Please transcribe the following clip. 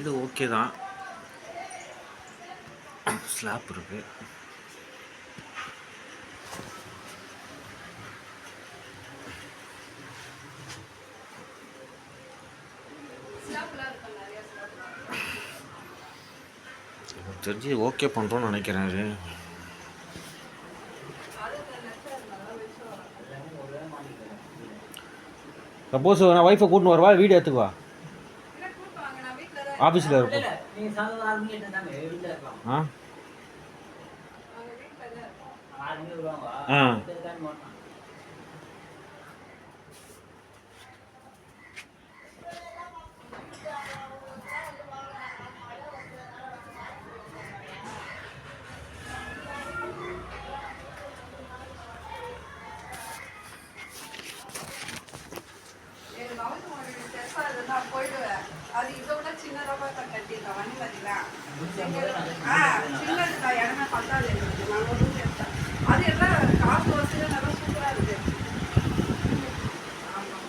வீடு ஓகே தான், ஸ்லாப் இருக்கு. தெரிஞ்சு ஓகே பண்ணுறோன்னு நினைக்கிறேன். சப்போஸ் நான் ஒய்ஃபை கூட்டின்னு வருவா, வீடியோ எடுத்துக்குவா, ஆஃபீஸில் இருக்கும். ஆ ஆ போயிடுவேன். அது இதோட சின்னதாக கட்டிருக்கேன். வந்து பார்த்தீங்களா, சின்னதுக்கா இடமே பத்தாது எங்களுக்கு. நான் ஒரு ரூம் எடுத்தேன். அது எல்லாம் காசு வசதி நல்லா சூப்பராக இருக்கு. ஆமாம்.